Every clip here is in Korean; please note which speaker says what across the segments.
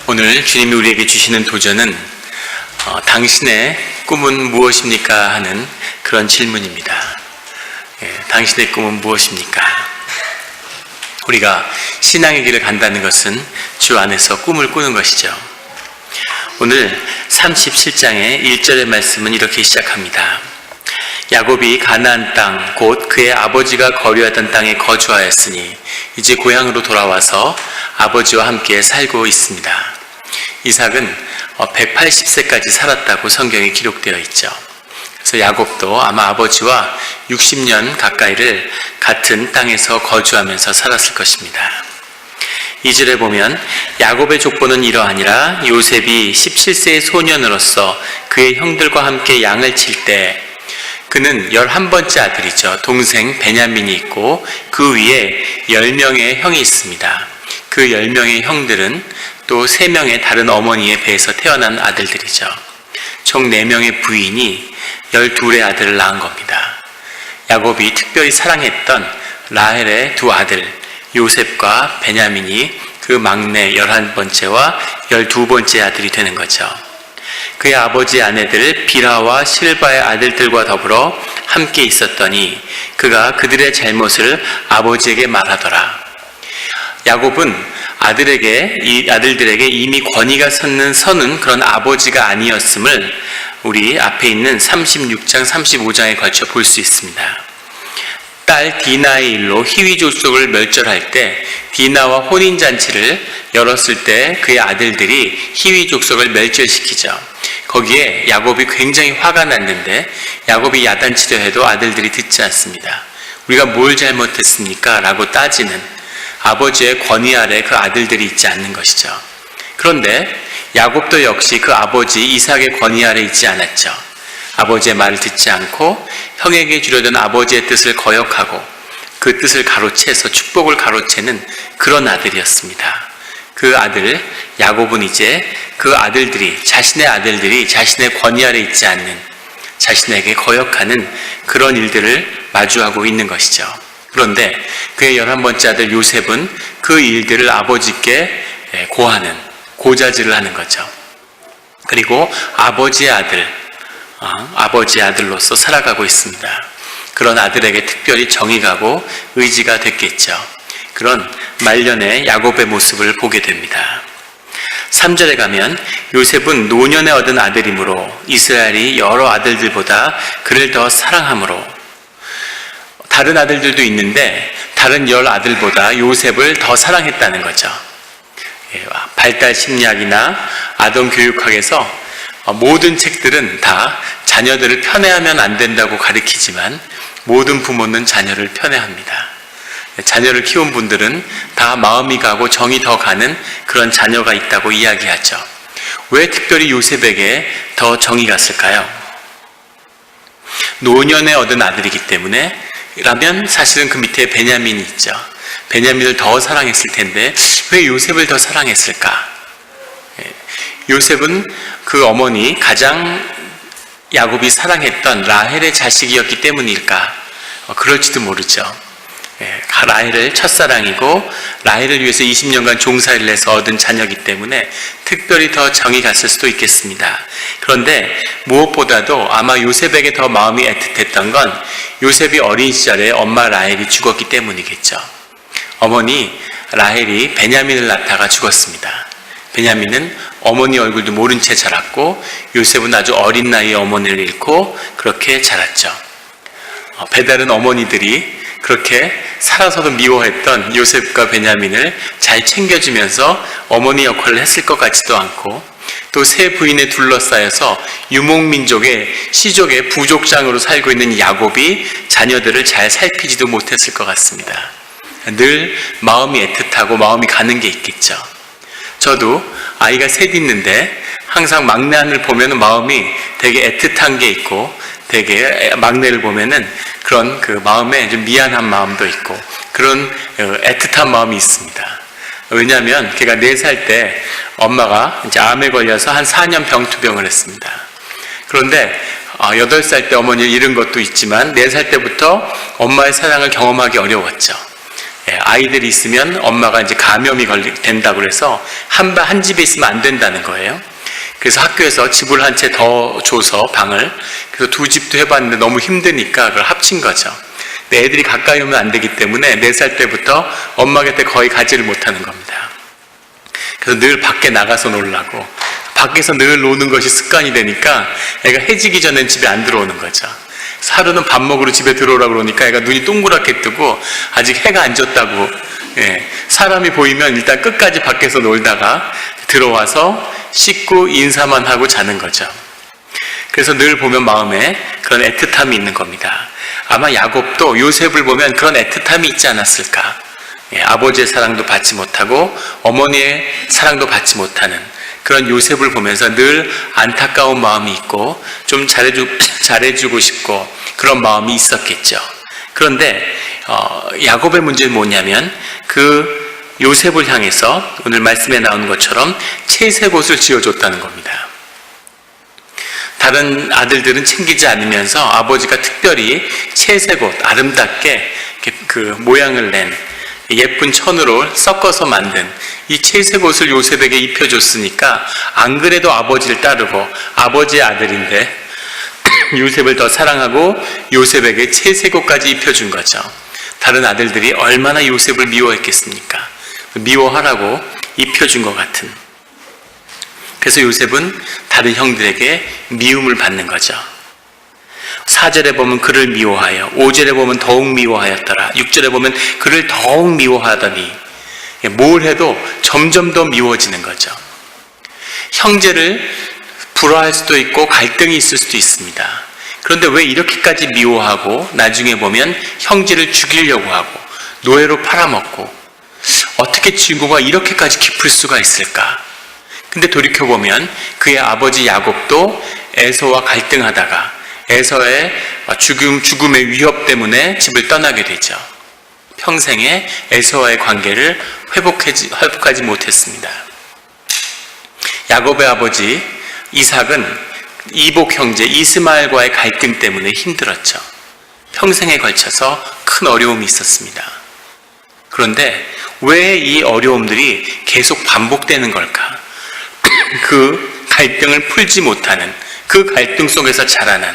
Speaker 1: 오늘 주님이 우리에게 주시는 도전은 당신의 꿈은 무엇입니까? 하는 그런 질문입니다. 당신의 꿈은 무엇입니까? 우리가 신앙의 길을 간다는 것은 주 안에서 꿈을 꾸는 것이죠. 오늘 37장의 1절의 말씀은 이렇게 시작합니다. 야곱이 가나안 땅 곧 그의 아버지가 거류하던 땅에 거주하였으니 이제 고향으로 돌아와서 아버지와 함께 살고 있습니다. 이삭은 180세까지 살았다고 성경에 기록되어 있죠. 그래서 야곱도 아마 아버지와 60년 가까이를 같은 땅에서 거주하면서 살았을 것입니다. 2절에 보면 야곱의 족보는 이러하니라. 요셉이 17세의 소년으로서 그의 형들과 함께 양을 칠 때 그는 11번째 아들이죠. 동생 베냐민이 있고 그 위에 10명의 형이 있습니다. 그 10명의 형들은 또 3명의 다른 어머니의 배에서 태어난 아들들이죠. 총 4명의 부인이 12의 아들을 낳은 겁니다. 야곱이 특별히 사랑했던 라헬의 두 아들 요셉과 베냐민이 그 막내 11번째와 12번째 아들이 되는 거죠. 그의 아버지의 아내들 빌하와 실바의 아들들과 더불어 함께 있었더니 그가 그들의 잘못을 아버지에게 말하더라. 야곱은 아들들에게 이미 권위가 서는 그런 아버지가 아니었음을 우리 앞에 있는 36장, 35장에 걸쳐 볼 수 있습니다. 딸 디나의 일로 히위 족속을 멸절할 때 디나와 혼인잔치를 열었을 때 그의 아들들이 히위 족속을 멸절시키죠. 거기에 야곱이 굉장히 화가 났는데 야곱이 야단치려 해도 아들들이 듣지 않습니다. 우리가 뭘 잘못했습니까? 라고 따지는 아버지의 권위 아래 그 아들들이 있지 않는 것이죠. 그런데 야곱도 역시 그 아버지 이삭의 권위 아래 있지 않았죠. 아버지의 말을 듣지 않고 형에게 주려던 아버지의 뜻을 거역하고 그 뜻을 가로채서 축복을 가로채는 그런 아들이었습니다. 그 아들 야곱은 이제 그 아들들이 자신의 권위 아래 있지 않는 자신에게 거역하는 그런 일들을 마주하고 있는 것이죠. 그런데 그의 11번째 아들 요셉은 그 일들을 아버지께 고하는 고자질을 하는 거죠. 그리고 아버지의 아들로서 살아가고 있습니다. 그런 아들에게 특별히 정이 가고 의지가 됐겠죠. 그런 말년의 야곱의 모습을 보게 됩니다. 3절에 가면 요셉은 노년에 얻은 아들이므로 이스라엘이 여러 아들들보다 그를 더 사랑하므로 다른 아들들도 있는데 다른 10 아들보다 요셉을 더 사랑했다는 거죠. 발달 심리학이나 아동 교육학에서 모든 책들은 다 자녀들을 편애하면 안 된다고 가르치지만 모든 부모는 자녀를 편애합니다. 자녀를 키운 분들은 다 마음이 가고 정이 더 가는 그런 자녀가 있다고 이야기하죠. 왜 특별히 요셉에게 더 정이 갔을까요? 노년에 얻은 아들이기 때문에 라면 사실은 그 밑에 베냐민이 있죠. 베냐민을 더 사랑했을 텐데 왜 요셉을 더 사랑했을까? 요셉은 그 어머니 가장 야곱이 사랑했던 라헬의 자식이었기 때문일까? 그럴지도 모르죠. 라헬을 첫사랑이고 라헬을 위해서 20년간 종살이를 해서 얻은 자녀이기 때문에 특별히 더 정이 갔을 수도 있겠습니다. 그런데 무엇보다도 아마 요셉에게 더 마음이 애틋했던 건 요셉이 어린 시절에 엄마 라헬이 죽었기 때문이겠죠. 어머니 라헬이 베냐민을 낳다가 죽었습니다. 베냐민은 어머니 얼굴도 모른 채 자랐고 요셉은 아주 어린 나이에 어머니를 잃고 그렇게 자랐죠. 배다른 어머니들이 그렇게 살아서도 미워했던 요셉과 베냐민을 잘 챙겨주면서 어머니 역할을 했을 것 같지도 않고 또 세 부인에 둘러싸여서 유목민족의 시족의 부족장으로 살고 있는 야곱이 자녀들을 잘 살피지도 못했을 것 같습니다. 늘 마음이 애틋하고 마음이 가는 게 있겠죠. 저도 아이가 셋 있는데 항상 막내 아들 보면 마음이 되게 애틋한 게 있고 되게 막내를 보면은 그런 그 마음에 좀 미안한 마음도 있고 그런 애틋한 마음이 있습니다. 왜냐하면 걔가 4살 때 엄마가 이제 암에 걸려서 한 4년 병투병을 했습니다. 그런데 8살 때 어머니를 잃은 것도 있지만 4살 때부터 엄마의 사랑을 경험하기 어려웠죠. 아이들이 있으면 엄마가 이제 감염이 된다고 그래서 한 집에 있으면 안 된다는 거예요. 그래서 학교에서 집을 한 채 더 줘서 방을, 그래서 두 집도 해봤는데 너무 힘드니까 그걸 합친 거죠. 근데 애들이 가까이 오면 안 되기 때문에 4살 때부터 엄마 곁에 거의 가지를 못하는 겁니다. 그래서 늘 밖에 나가서 놀라고, 밖에서 늘 노는 것이 습관이 되니까 애가 해지기 전엔 집에 안 들어오는 거죠. 하루는 밥 먹으러 집에 들어오라고 그러니까 애가 눈이 동그랗게 뜨고 아직 해가 안 졌다고, 사람이 보이면 일단 끝까지 밖에서 놀다가 들어와서 씻고 인사만 하고 자는 거죠. 그래서 늘 보면 마음에 그런 애틋함이 있는 겁니다. 아마 야곱도 요셉을 보면 그런 애틋함이 있지 않았을까. 아버지의 사랑도 받지 못하고 어머니의 사랑도 받지 못하는 그런 요셉을 보면서 늘 안타까운 마음이 있고 좀 잘해주고 싶고 그런 마음이 있었겠죠. 그런데 야곱의 문제는 뭐냐면 그 요셉을 향해서 오늘 말씀에 나오는 것처럼 채색옷을 지어줬다는 겁니다. 다른 아들들은 챙기지 않으면서 아버지가 특별히 채색옷, 아름답게 그 모양을 낸 예쁜 천으로 섞어서 만든 이 채색옷을 요셉에게 입혀줬으니까 안 그래도 아버지를 따르고 아버지의 아들인데 요셉을 더 사랑하고 요셉에게 채색옷까지 입혀준 거죠. 다른 아들들이 얼마나 요셉을 미워했겠습니까? 미워하라고 입혀준 것 같은. 그래서 요셉은 다른 형들에게 미움을 받는 거죠. 4절에 보면 그를 미워하여, 5절에 보면 더욱 미워하였더라, 6절에 보면 그를 더욱 미워하더니 뭘 해도 점점 더 미워지는 거죠. 형제를 불화할 수도 있고 갈등이 있을 수도 있습니다. 그런데 왜 이렇게까지 미워하고 나중에 보면 형제를 죽이려고 하고 노예로 팔아먹고 어떻게 친구가 이렇게까지 깊을 수가 있을까? 근데 돌이켜보면 그의 아버지 야곱도 에서와 갈등하다가 에서의 죽음의 위협 때문에 집을 떠나게 되죠. 평생에 에서와의 관계를 회복하지 못했습니다. 야곱의 아버지 이삭은 이복 형제 이스마엘과의 갈등 때문에 힘들었죠. 평생에 걸쳐서 큰 어려움이 있었습니다. 그런데 왜 이 어려움들이 계속 반복되는 걸까? 그 갈등을 풀지 못하는, 그 갈등 속에서 자라난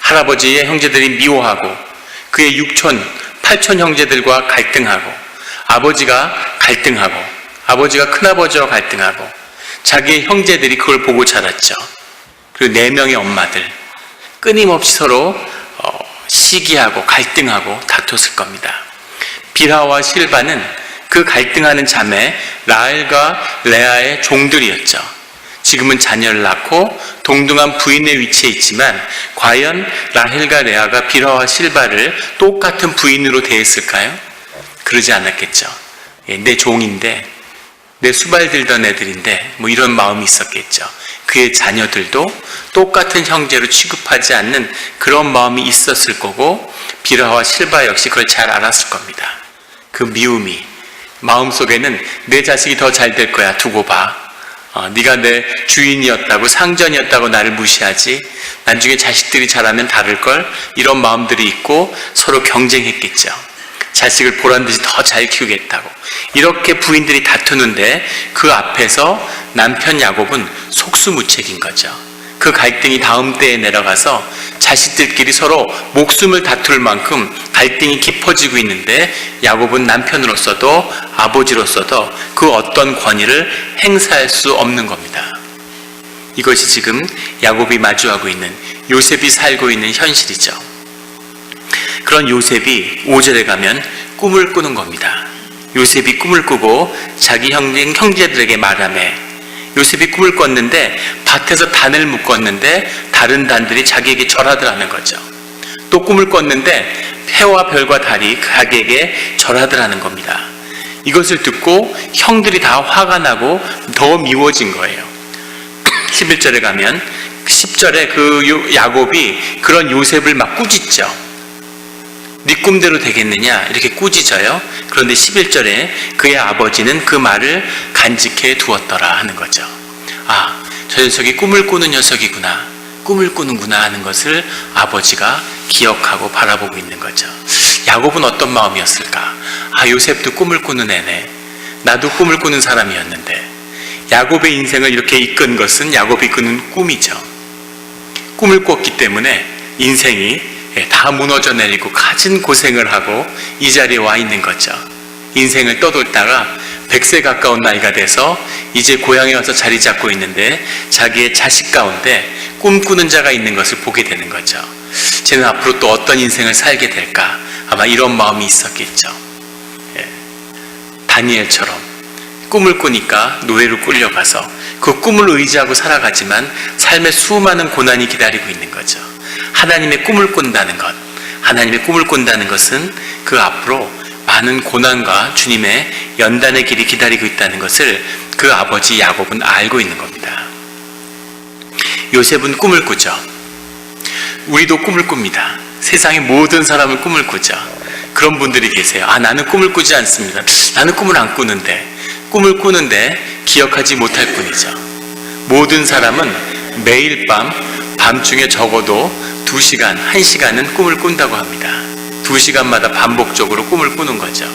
Speaker 1: 할아버지의 형제들이 미워하고 그의 6촌, 8촌 형제들과 갈등하고 아버지가 갈등하고 아버지가 큰아버지와 갈등하고 자기의 형제들이 그걸 보고 자랐죠. 그리고 4명의 엄마들 끊임없이 서로 시기하고 갈등하고 다퉜을 겁니다. 빌하와 실바는 그 갈등하는 자매 라헬과 레아의 종들이었죠. 지금은 자녀를 낳고 동등한 부인의 위치에 있지만 과연 라헬과 레아가 빌하와 실바를 똑같은 부인으로 대했을까요? 그러지 않았겠죠. 내 종인데, 내 수발 들던 애들인데 뭐 이런 마음이 있었겠죠. 그의 자녀들도 똑같은 형제로 취급하지 않는 그런 마음이 있었을 거고 빌하와 실바 역시 그걸 잘 알았을 겁니다. 그 미움이 마음속에는 내 자식이 더 잘 될 거야, 두고 봐. 네가 내 주인이었다고, 상전이었다고 나를 무시하지, 나중에 자식들이 자라면 다를걸, 이런 마음들이 있고 서로 경쟁했겠죠. 자식을 보란듯이 더 잘 키우겠다고. 이렇게 부인들이 다투는데 그 앞에서 남편 야곱은 속수무책인 거죠. 그 갈등이 다음 때에 내려가서 자식들끼리 서로 목숨을 다툴 만큼 갈등이 깊어지고 있는데 야곱은 남편으로서도 아버지로서도 그 어떤 권위를 행사할 수 없는 겁니다. 이것이 지금 야곱이 마주하고 있는, 요셉이 살고 있는 현실이죠. 그런 요셉이 5절에 가면 꿈을 꾸는 겁니다. 요셉이 꿈을 꾸고 자기 형제들에게 말하며, 요셉이 꿈을 꿨는데 밭에서 단을 묶었는데 다른 단들이 자기에게 절하더라는 거죠. 또 꿈을 꿨는데 해와 별과 달이 자기에게 절하더라는 겁니다. 이것을 듣고 형들이 다 화가 나고 더 미워진 거예요. 11절에 가면 10절에 그 야곱이 그런 요셉을 막 꾸짖죠. 네 꿈대로 되겠느냐 이렇게 꾸짖어요. 그런데 11절에 그의 아버지는 그 말을 간직해 두었더라 하는 거죠. 아, 저 녀석이 꿈을 꾸는 녀석이구나, 꿈을 꾸는구나 하는 것을 아버지가 기억하고 바라보고 있는 거죠. 야곱은 어떤 마음이었을까? 요셉도 꿈을 꾸는 애네. 나도 꿈을 꾸는 사람이었는데. 야곱의 인생을 이렇게 이끈 것은 야곱이 꾸는 꿈이죠. 꿈을 꿨기 때문에 인생이 다 무너져 내리고 가진 고생을 하고 이 자리에 와 있는 거죠. 인생을 떠돌다가 100세 가까운 나이가 돼서 이제 고향에 와서 자리 잡고 있는데 자기의 자식 가운데 꿈꾸는 자가 있는 것을 보게 되는 거죠. 쟤는 앞으로 또 어떤 인생을 살게 될까? 아마 이런 마음이 있었겠죠. 다니엘처럼 꿈을 꾸니까 노예로 끌려가서 그 꿈을 의지하고 살아가지만 삶에 수많은 고난이 기다리고 있는 거죠. 하나님의 꿈을 꾼다는 것, 하나님의 꿈을 꾼다는 것은 그 앞으로 많은 고난과 주님의 연단의 길이 기다리고 있다는 것을 그 아버지 야곱은 알고 있는 겁니다. 요셉은 꿈을 꾸죠. 우리도 꿈을 꿉니다. 세상의 모든 사람은 꿈을 꾸죠. 그런 분들이 계세요. 나는 꿈을 꾸지 않습니다. 나는 꿈을 안 꾸는데. 꿈을 꾸는데 기억하지 못할 뿐이죠. 모든 사람은 매일 밤중에 적어도 2시간, 1시간은 꿈을 꾼다고 합니다. 2시간마다 반복적으로 꿈을 꾸는 거죠.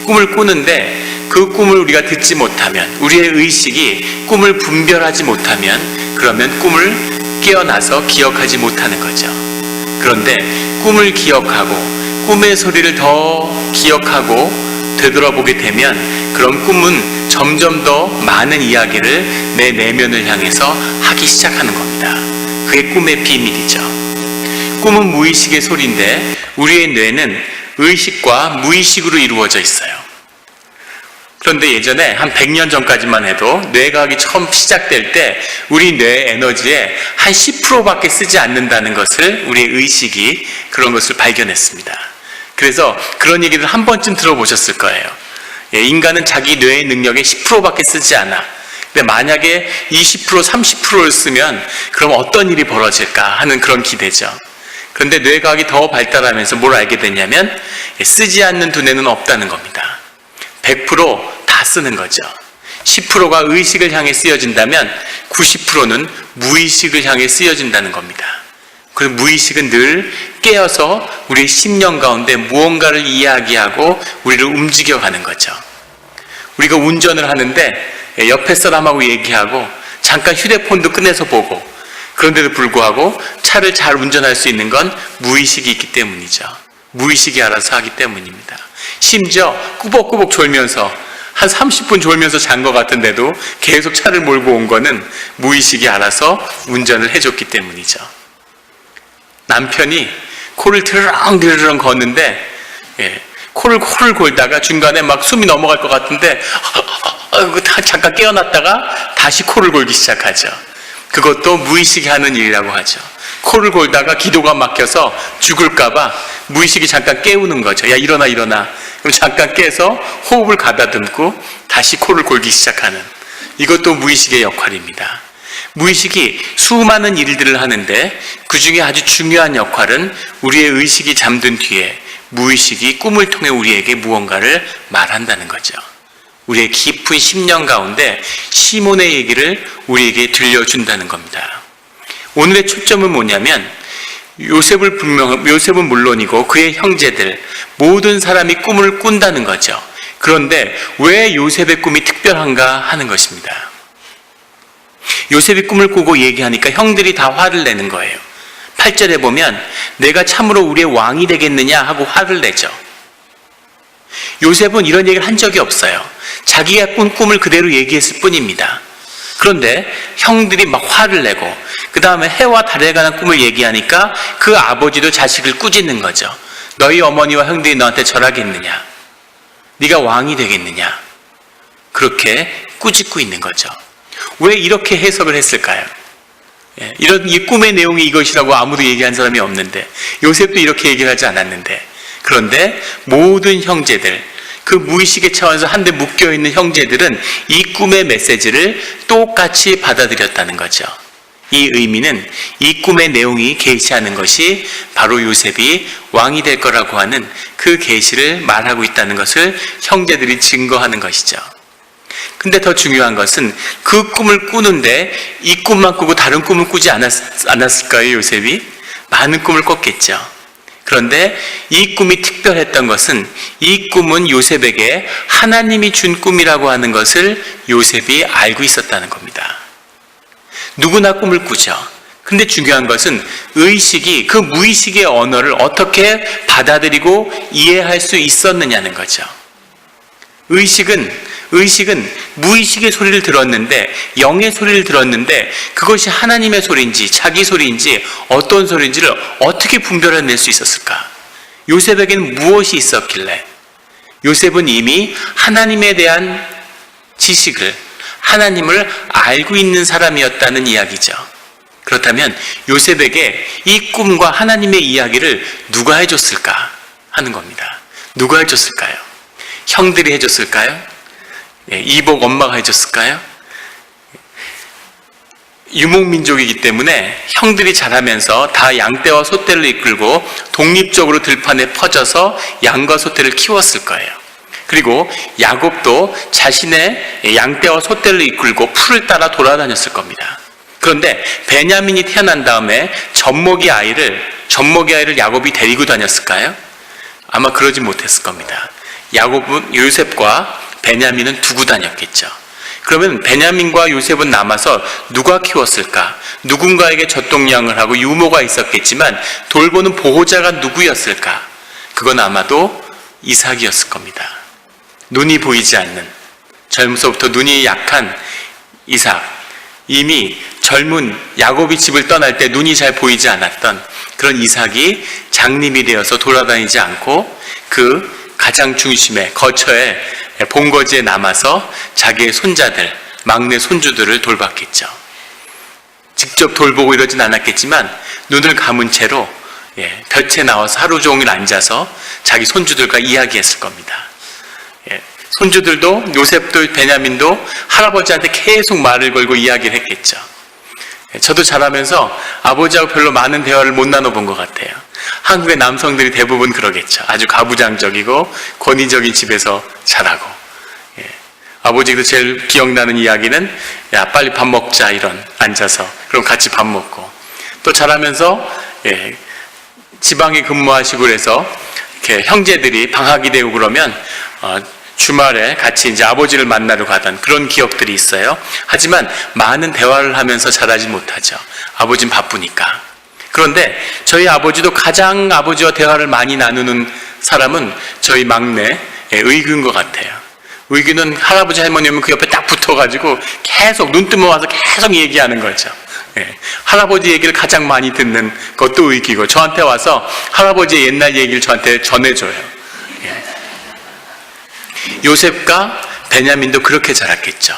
Speaker 1: 꿈을 꾸는데 그 꿈을 우리가 듣지 못하면, 우리의 의식이 꿈을 분별하지 못하면, 그러면 꿈을 깨어나서 기억하지 못하는 거죠. 그런데 꿈을 기억하고 꿈의 소리를 더 기억하고 되돌아보게 되면 그런 꿈은 점점 더 많은 이야기를 내 내면을 향해서 하기 시작하는 겁니다. 그게 꿈의 비밀이죠. 꿈은 무의식의 소리인데 우리의 뇌는 의식과 무의식으로 이루어져 있어요. 그런데 예전에 한 100년 전까지만 해도 뇌과학이 처음 시작될 때 우리 뇌 에너지의 한 10%밖에 쓰지 않는다는 것을 우리의 의식이 그런 것을 발견했습니다. 그래서 그런 얘기를 한 번쯤 들어보셨을 거예요. 인간은 자기 뇌의 능력의 10%밖에 쓰지 않아. 근데 만약에 20%, 30%를 쓰면 그럼 어떤 일이 벌어질까 하는 그런 기대죠. 그런데 뇌과학이 더 발달하면서 뭘 알게 됐냐면 쓰지 않는 두뇌는 없다는 겁니다. 100% 다 쓰는 거죠. 10%가 의식을 향해 쓰여진다면 90%는 무의식을 향해 쓰여진다는 겁니다. 그리고 무의식은 늘 깨어서 우리의 심령 가운데 무언가를 이야기하고 우리를 움직여가는 거죠. 우리가 운전을 하는데 옆에 사람하고 얘기하고 잠깐 휴대폰도 꺼내서 보고, 그런데도 불구하고 차를 잘 운전할 수 있는 건 무의식이 있기 때문이죠. 무의식이 알아서 하기 때문입니다. 심지어 꾸벅꾸벅 졸면서 한 30분 졸면서 잔 것 같은데도 계속 차를 몰고 온 거는 무의식이 알아서 운전을 해줬기 때문이죠. 남편이 코를 드르렁드르렁 걷는데 코를 골다가 중간에 막 숨이 넘어갈 것 같은데 잠깐 깨어났다가 다시 코를 골기 시작하죠. 그것도 무의식이 하는 일이라고 하죠. 코를 골다가 기도가 막혀서 죽을까봐 무의식이 잠깐 깨우는 거죠. 야, 일어나. 그럼 잠깐 깨서 호흡을 가다듬고 다시 코를 골기 시작하는, 이것도 무의식의 역할입니다. 무의식이 수많은 일들을 하는데 그 중에 아주 중요한 역할은 우리의 의식이 잠든 뒤에 무의식이 꿈을 통해 우리에게 무언가를 말한다는 거죠. 우리의 깊은 심령 가운데 시몬의 얘기를 우리에게 들려준다는 겁니다. 오늘의 초점은 뭐냐면 요셉은 물론이고 그의 형제들 모든 사람이 꿈을 꾼다는 거죠. 그런데 왜 요셉의 꿈이 특별한가 하는 것입니다. 요셉이 꿈을 꾸고 얘기하니까 형들이 다 화를 내는 거예요. 8절에 보면 내가 참으로 우리의 왕이 되겠느냐 하고 화를 내죠. 요셉은 이런 얘기를 한 적이 없어요. 자기가 꾼 꿈을 그대로 얘기했을 뿐입니다. 그런데 형들이 막 화를 내고 그 다음에 해와 달에 관한 꿈을 얘기하니까 그 아버지도 자식을 꾸짖는 거죠. 너희 어머니와 형들이 너한테 절하겠느냐? 네가 왕이 되겠느냐? 그렇게 꾸짖고 있는 거죠. 왜 이렇게 해석을 했을까요? 이 꿈의 내용이 이것이라고 아무도 얘기한 사람이 없는데, 요셉도 이렇게 얘기를 하지 않았는데, 그런데 모든 형제들, 그 무의식의 차원에서 한데 묶여있는 형제들은 이 꿈의 메시지를 똑같이 받아들였다는 거죠. 이 의미는 이 꿈의 내용이 계시하는 것이 바로 요셉이 왕이 될 거라고 하는 그 계시를 말하고 있다는 것을 형제들이 증거하는 것이죠. 근데 더 중요한 것은 그 꿈을 꾸는데 이 꿈만 꾸고 다른 꿈을 꾸지 않았을까요, 요셉이? 많은 꿈을 꿨겠죠. 그런데 이 꿈이 특별했던 것은 이 꿈은 요셉에게 하나님이 준 꿈이라고 하는 것을 요셉이 알고 있었다는 겁니다. 누구나 꿈을 꾸죠. 근데 중요한 것은 의식이 그 무의식의 언어를 어떻게 받아들이고 이해할 수 있었느냐는 거죠. 의식은 무의식의 소리를 들었는데, 영의 소리를 들었는데 그것이 하나님의 소리인지 자기 소리인지 어떤 소리인지를 어떻게 분별해낼 수 있었을까? 요셉에게는 무엇이 있었길래? 요셉은 이미 하나님에 대한 지식을, 하나님을 알고 있는 사람이었다는 이야기죠. 그렇다면 요셉에게 이 꿈과 하나님의 이야기를 누가 해줬을까 하는 겁니다. 누가 해줬을까요? 형들이 해줬을까요? 이복 엄마가 해줬을까요? 유목민족이기 때문에 형들이 자라면서 다 양떼와 소떼를 이끌고 독립적으로 들판에 퍼져서 양과 소떼를 키웠을 거예요. 그리고 야곱도 자신의 양떼와 소떼를 이끌고 풀을 따라 돌아다녔을 겁니다. 그런데 베냐민이 태어난 다음에 젖먹이 아이를 야곱이 데리고 다녔을까요? 아마 그러지 못했을 겁니다. 요셉과 베냐민은 두고 다녔겠죠. 그러면 베냐민과 요셉은 남아서 누가 키웠을까? 누군가에게 젖동량을 하고 유모가 있었겠지만 돌보는 보호자가 누구였을까? 그건 아마도 이삭이었을 겁니다. 눈이 보이지 않는, 젊어서부터 눈이 약한 이삭, 이미 젊은 야곱이 집을 떠날 때 눈이 잘 보이지 않았던 그런 이삭이 장님이 되어서 돌아다니지 않고 그 가장 중심에 거처에 본거지에 남아서 자기의 손자들, 막내 손주들을 돌봤겠죠. 직접 돌보고 이러진 않았겠지만 눈을 감은 채로 볕에 나와서 하루 종일 앉아서 자기 손주들과 이야기했을 겁니다. 손주들도, 요셉도 베냐민도 할아버지한테 계속 말을 걸고 이야기를 했겠죠. 저도 자라면서 아버지하고 별로 많은 대화를 못 나눠본 것 같아요. 한국의 남성들이 대부분 그러겠죠. 아주 가부장적이고 권위적인 집에서 자라고. 아버지도 제일 기억나는 이야기는 야 빨리 밥 먹자, 이런, 앉아서 그럼 같이 밥 먹고, 또 자라면서 지방에 근무하시고 그래서 이렇게 형제들이 방학이 되고 그러면 주말에 같이 이제 아버지를 만나러 가던 그런 기억들이 있어요. 하지만 많은 대화를 하면서 자라지 못하죠. 아버지는 바쁘니까. 그런데 저희 아버지도 가장 아버지와 대화를 많이 나누는 사람은 저희 막내 의규인 것 같아요. 의규는 할아버지 할머니 오면 그 옆에 딱 붙어가지고 계속 눈 뜨면 와서 계속 얘기하는 거죠. 할아버지 얘기를 가장 많이 듣는 것도 의규고, 저한테 와서 할아버지의 옛날 얘기를 저한테 전해줘요. 요셉과 베냐민도 그렇게 자랐겠죠.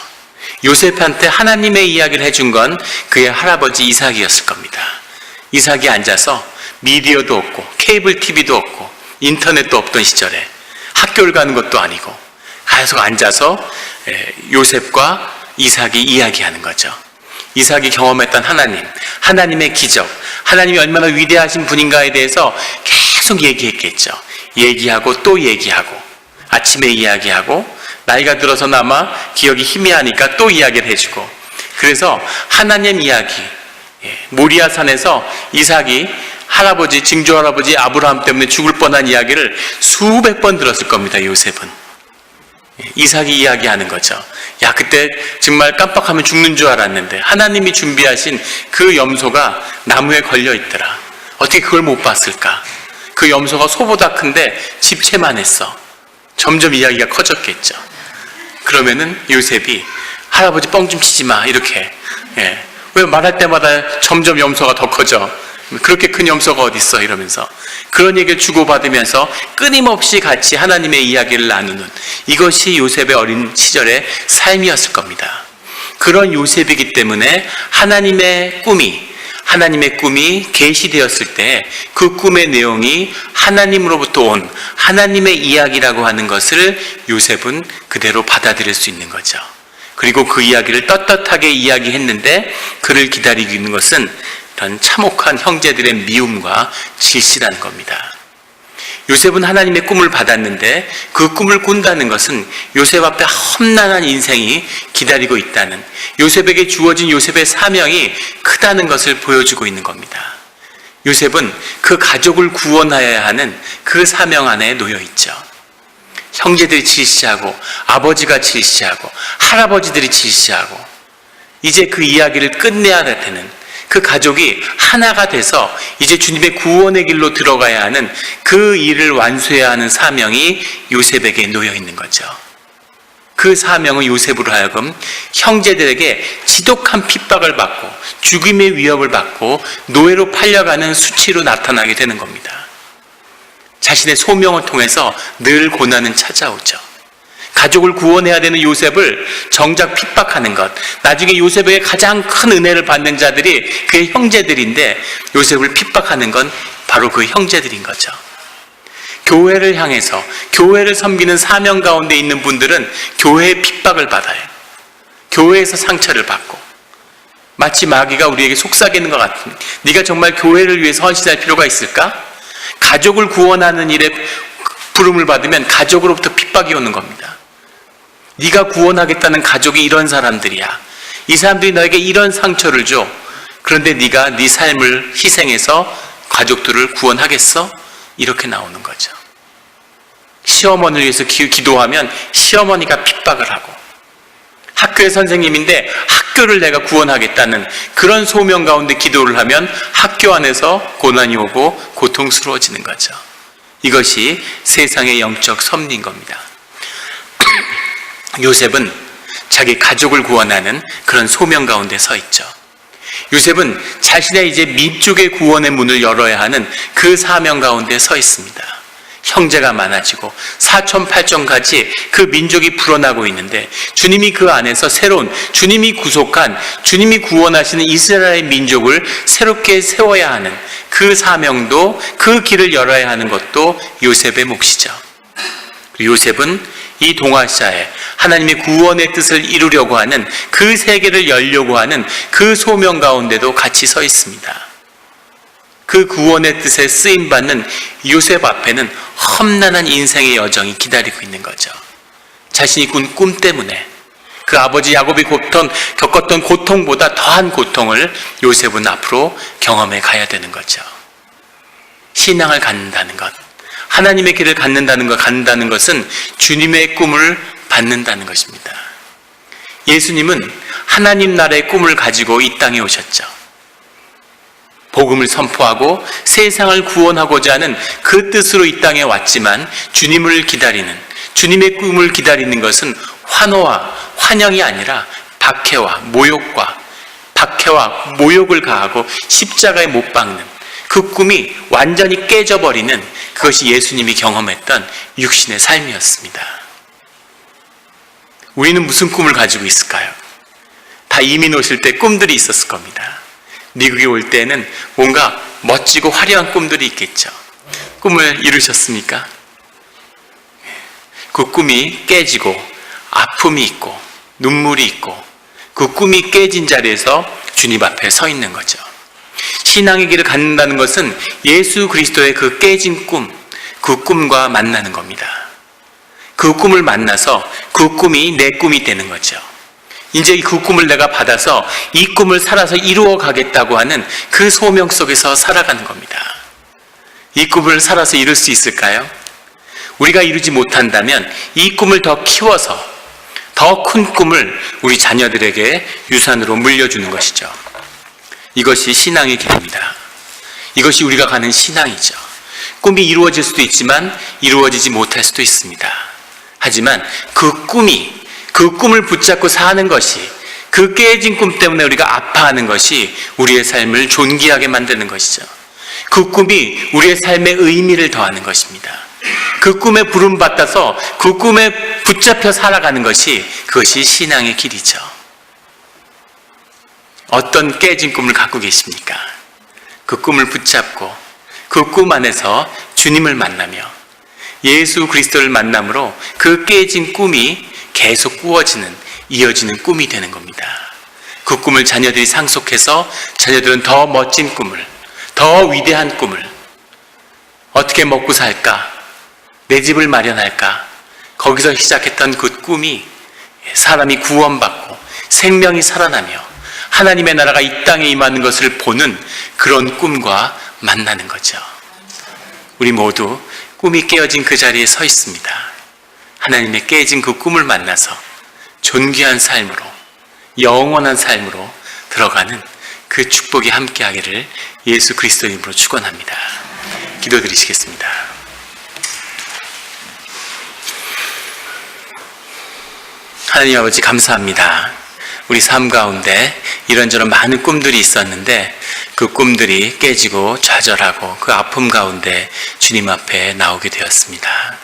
Speaker 1: 요셉한테 하나님의 이야기를 해준 건 그의 할아버지 이삭이었을 겁니다. 이삭이 앉아서 미디어도 없고 케이블 TV도 없고 인터넷도 없던 시절에 학교를 가는 것도 아니고 계속 앉아서 요셉과 이삭이 이야기하는 거죠. 이삭이 경험했던 하나님의 기적, 하나님이 얼마나 위대하신 분인가에 대해서 계속 얘기했겠죠. 얘기하고 또 얘기하고, 아침에 이야기하고, 나이가 들어서는 아마 기억이 희미하니까 또 이야기를 해주고, 그래서 하나님 이야기, 모리아산에서 이삭이 증조 할아버지 아브라함 때문에 죽을 뻔한 이야기를 수백 번 들었을 겁니다. 요셉은 이삭이 이야기하는 거죠. 야, 그때 정말 깜빡하면 죽는 줄 알았는데 하나님이 준비하신 그 염소가 나무에 걸려 있더라. 어떻게 그걸 못 봤을까? 그 염소가 소보다 큰데 집채만 했어. 점점 이야기가 커졌겠죠. 그러면은 요셉이 할아버지 뻥 좀 치지 마, 이렇게. 왜 말할 때마다 점점 염소가 더 커져? 그렇게 큰 염소가 어딨어? 이러면서 그런 얘기를 주고받으면서 끊임없이 같이 하나님의 이야기를 나누는, 이것이 요셉의 어린 시절의 삶이었을 겁니다. 그런 요셉이기 때문에 하나님의 꿈이 계시되었을 때 그 꿈의 내용이 하나님으로부터 온 하나님의 이야기라고 하는 것을 요셉은 그대로 받아들일 수 있는 거죠. 그리고 그 이야기를 떳떳하게 이야기했는데 그를 기다리고 있는 것은 이런 참혹한 형제들의 미움과 질시라는 겁니다. 요셉은 하나님의 꿈을 받았는데 그 꿈을 꾼다는 것은 요셉 앞에 험난한 인생이 기다리고 있다는, 요셉에게 주어진 요셉의 사명이 크다는 것을 보여주고 있는 겁니다. 요셉은 그 가족을 구원하여야 하는 그 사명 안에 놓여 있죠. 형제들이 질시하고 아버지가 질시하고 할아버지들이 질시하고 이제 그 이야기를 끝내야 되는 그 가족이 하나가 돼서 이제 주님의 구원의 길로 들어가야 하는 그 일을 완수해야 하는 사명이 요셉에게 놓여 있는 거죠. 그 사명은 요셉으로 하여금 형제들에게 지독한 핍박을 받고 죽임의 위협을 받고 노예로 팔려가는 수치로 나타나게 되는 겁니다. 자신의 소명을 통해서 늘 고난은 찾아오죠. 가족을 구원해야 되는 요셉을 정작 핍박하는 것, 나중에 요셉에게 가장 큰 은혜를 받는 자들이 그의 형제들인데 요셉을 핍박하는 건 바로 그 형제들인 거죠. 교회를 향해서 교회를 섬기는 사명 가운데 있는 분들은 교회의 핍박을 받아요. 교회에서 상처를 받고 마치 마귀가 우리에게 속삭이는 것 같은, 네가 정말 교회를 위해서 헌신할 필요가 있을까? 가족을 구원하는 일에 부름을 받으면 가족으로부터 핍박이 오는 겁니다. 네가 구원하겠다는 가족이 이런 사람들이야. 이 사람들이 너에게 이런 상처를 줘. 그런데 네가 네 삶을 희생해서 가족들을 구원하겠어? 이렇게 나오는 거죠. 시어머니를 위해서 기도하면 시어머니가 핍박을 하고, 학교의 선생님인데 학교를 내가 구원하겠다는 그런 소명 가운데 기도를 하면 학교 안에서 고난이 오고 고통스러워지는 거죠. 이것이 세상의 영적 섭리인 겁니다. 요셉은 자기 가족을 구원하는 그런 소명 가운데 서 있죠. 요셉은 자신의 이제 민족의 구원의 문을 열어야 하는 그 사명 가운데 서 있습니다. 형제가 많아지고 사촌 팔촌까지 그 민족이 불어나고 있는데 주님이 그 안에서 새로운, 주님이 구속한, 주님이 구원하시는 이스라엘 민족을 새롭게 세워야 하는 그 사명도, 그 길을 열어야 하는 것도 요셉의 몫이죠. 요셉은 이 동아시아에 하나님의 구원의 뜻을 이루려고 하는, 그 세계를 열려고 하는 그 소명 가운데도 같이 서 있습니다. 그 구원의 뜻에 쓰임받는 요셉 앞에는 험난한 인생의 여정이 기다리고 있는 거죠. 자신이 꾼 꿈 때문에 그 아버지 야곱이 겪었던 고통보다 더한 고통을 요셉은 앞으로 경험해 가야 되는 거죠. 신앙을 갖는다는 것, 하나님의 길을 갖는다는 것은 주님의 꿈을 받는다는 것입니다. 예수님은 하나님 나라의 꿈을 가지고 이 땅에 오셨죠. 복음을 선포하고 세상을 구원하고자 하는 그 뜻으로 이 땅에 왔지만 주님을 기다리는, 주님의 꿈을 기다리는 것은 환호와 환영이 아니라 박해와 모욕을 가하고 십자가에 못 박는 그 꿈이 완전히 깨져버리는, 그것이 예수님이 경험했던 육신의 삶이었습니다. 우리는 무슨 꿈을 가지고 있을까요? 다 이민 오실 때 꿈들이 있었을 겁니다. 미국에 올 때는 뭔가 멋지고 화려한 꿈들이 있겠죠. 꿈을 이루셨습니까? 그 꿈이 깨지고 아픔이 있고 눈물이 있고 그 꿈이 깨진 자리에서 주님 앞에 서 있는 거죠. 신앙의 길을 갖는다는 것은 예수 그리스도의 그 깨진 꿈, 그 꿈과 만나는 겁니다. 그 꿈을 만나서 그 꿈이 내 꿈이 되는 거죠. 이제 그 꿈을 내가 받아서 이 꿈을 살아서 이루어 가겠다고 하는 그 소명 속에서 살아가는 겁니다. 이 꿈을 살아서 이룰 수 있을까요? 우리가 이루지 못한다면 이 꿈을 더 키워서 더 큰 꿈을 우리 자녀들에게 유산으로 물려주는 것이죠. 이것이 신앙의 길입니다. 이것이 우리가 가는 신앙이죠. 꿈이 이루어질 수도 있지만 이루어지지 못할 수도 있습니다. 하지만 그 꿈을 붙잡고 사는 것이, 그 깨진 꿈 때문에 우리가 아파하는 것이 우리의 삶을 존귀하게 만드는 것이죠. 그 꿈이 우리의 삶에 의미를 더하는 것입니다. 그 꿈에 부름받아서 그 꿈에 붙잡혀 살아가는 것이, 그것이 신앙의 길이죠. 어떤 깨진 꿈을 갖고 계십니까? 그 꿈을 붙잡고 그 꿈 안에서 주님을 만나며 예수 그리스도를 만남으로 그 깨진 꿈이 계속 꾸어지는, 이어지는 꿈이 되는 겁니다. 그 꿈을 자녀들이 상속해서 자녀들은 더 멋진 꿈을, 더 위대한 꿈을, 어떻게 먹고 살까? 내 집을 마련할까? 거기서 시작했던 그 꿈이 사람이 구원받고 생명이 살아나며 하나님의 나라가 이 땅에 임하는 것을 보는 그런 꿈과 만나는 거죠. 우리 모두 꿈이 깨어진 그 자리에 서 있습니다. 하나님의 깨진 그 꿈을 만나서 존귀한 삶으로, 영원한 삶으로 들어가는 그 축복이 함께하기를 예수 그리스도 이름으로 축원합니다. 기도드리시겠습니다. 하나님 아버지 감사합니다. 우리 삶 가운데 이런저런 많은 꿈들이 있었는데 그 꿈들이 깨지고 좌절하고 그 아픔 가운데 주님 앞에 나오게 되었습니다.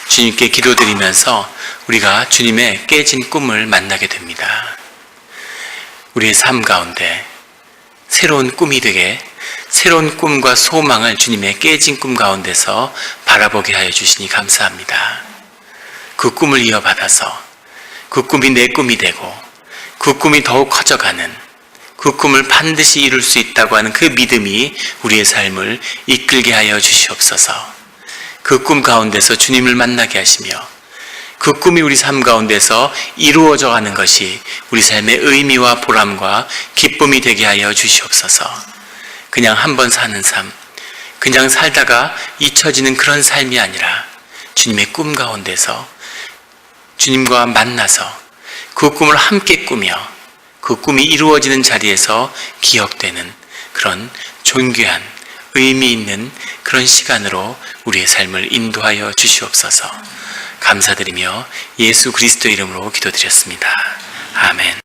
Speaker 1: 주님께 기도드리면서 우리가 주님의 깨진 꿈을 만나게 됩니다. 우리의 삶 가운데 새로운 꿈이 되게, 새로운 꿈과 소망을 주님의 깨진 꿈 가운데서 바라보게 하여 주시니 감사합니다. 그 꿈을 이어받아서 그 꿈이 내 꿈이 되고 그 꿈이 더욱 커져가는, 그 꿈을 반드시 이룰 수 있다고 하는 그 믿음이 우리의 삶을 이끌게 하여 주시옵소서. 그 꿈 가운데서 주님을 만나게 하시며 그 꿈이 우리 삶 가운데서 이루어져 가는 것이 우리 삶의 의미와 보람과 기쁨이 되게 하여 주시옵소서. 그냥 한번 사는 삶, 그냥 살다가 잊혀지는 그런 삶이 아니라 주님의 꿈 가운데서 주님과 만나서 그 꿈을 함께 꾸며 그 꿈이 이루어지는 자리에서 기억되는 그런 존귀한 의미 있는 그런 시간으로 우리의 삶을 인도하여 주시옵소서. 감사드리며 예수 그리스도 이름으로 기도드렸습니다. 아멘.